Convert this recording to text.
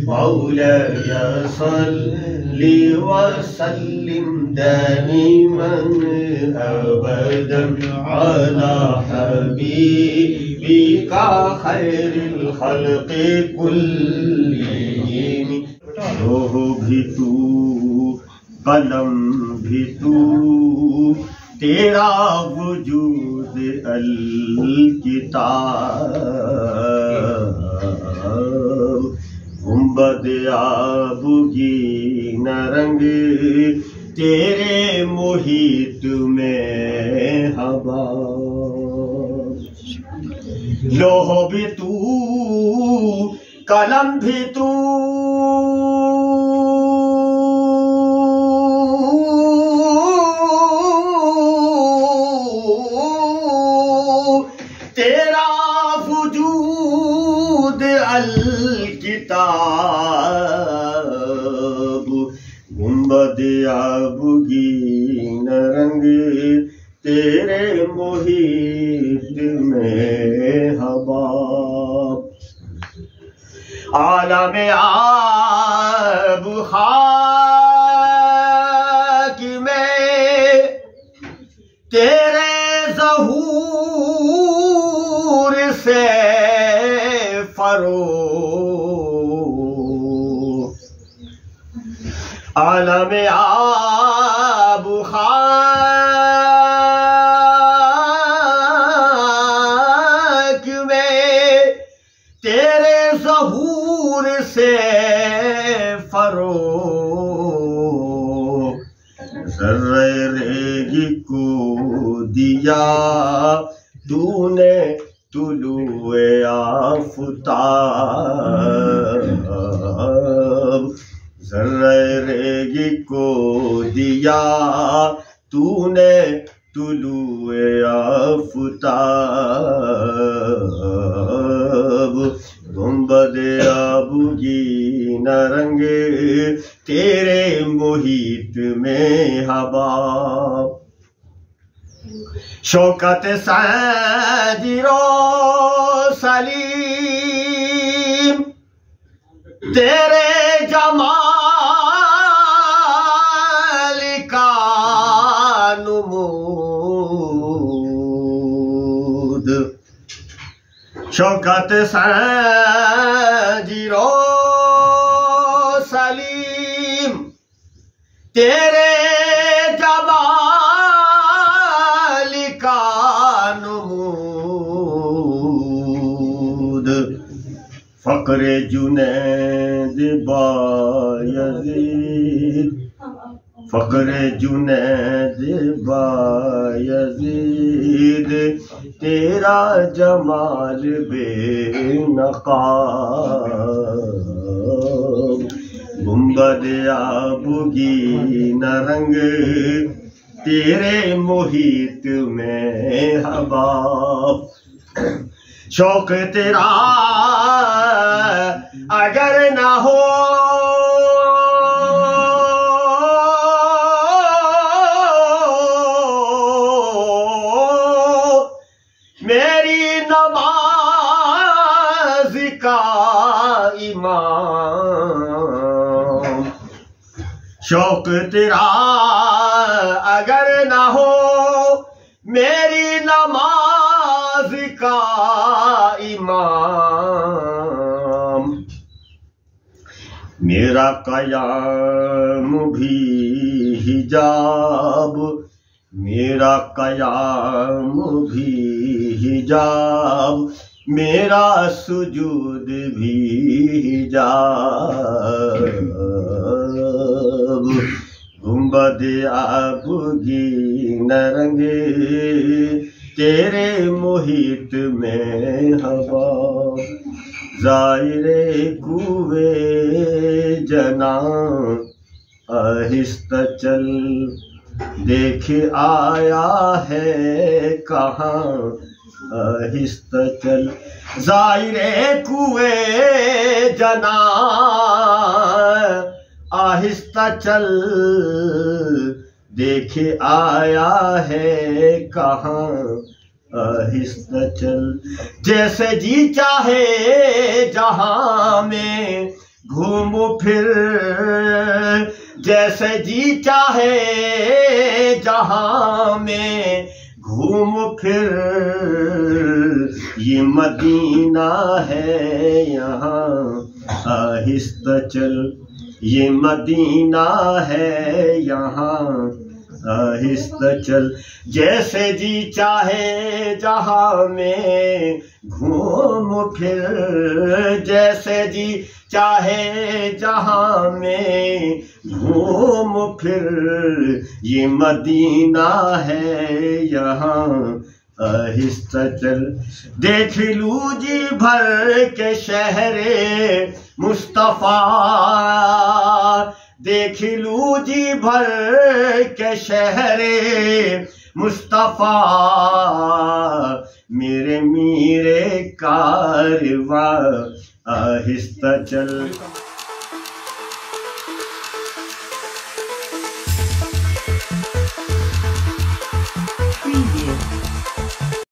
مولاي صل وسلم دائما أبدا على حبيبك خير الخلق كلهم. روح بھی تو قلم بھی تو تیرا وجود الکتاب. گنبد آبگین رنگ تیرے محیط میں ہوا. لوح بھی تو قلم بھی تو تیرا وجود الکتاب. گنبد آبگین رنگ تیرے محیط میں ہوا. عالم آب خاک میں تیرے ظہور سے فروغ. عالم آب خاک میں تیرے ظہور سے فروغ. ذرہ ریگی کو دیا تو نے طلوع آفتاب. ذرہ ریگی کو دیا تو نے طلوع آفتاب. گنبد آبگین رنگ تیرے محیط میں ہوا. شوکت سیدر و سلیم تیرے جمال کا نمود. شوکت سیدر و سلیم تیرے جمال کا نمود. فقر جنید بایزید فقر جنید بایزید تیرا جمال بے نقاب. گنبد آبگین رنگ تیرے محیط میں ہوا. شوق تیرا اگر نہ ہو میری نماز کا امام. شوق تیرا اگر نہ ہو میری نماز کا امام. میرا قیام بھی حجاب میرا قیام بھی حجاب میرا سجود بھی حجاب. گنبد آبگین رنگ تیرے محیط میں ہوا. زائر کوے جناں آہستہ چل دیکھ آیا ہے کہاں آہستہ چل. زائر کوے جناں آہستہ چل دیکھ آیا ہے کہاں آہستہ چل. جیسے جی چاہے جہاں میں گھومو پھر جیسے جی چاہے جہاں میں گھوم پھر، یہ مدینہ ہے یہاں آہستہ چل، یہ مدینہ ہے یہاں آہستہ چل، جیسے جی چاہے جہاں میں گھوم پھر، جیسے جی چاہے جہاں میں گھوم پھر، یہ مدینہ ہے یہاں آہستہ چل، دیکھ لوں جی بھر کے شہر مصطفیٰ، دیکھ لوں جی بھر کے شہر مصطفیٰ، میرے میرے کارواں آہستہ چل۔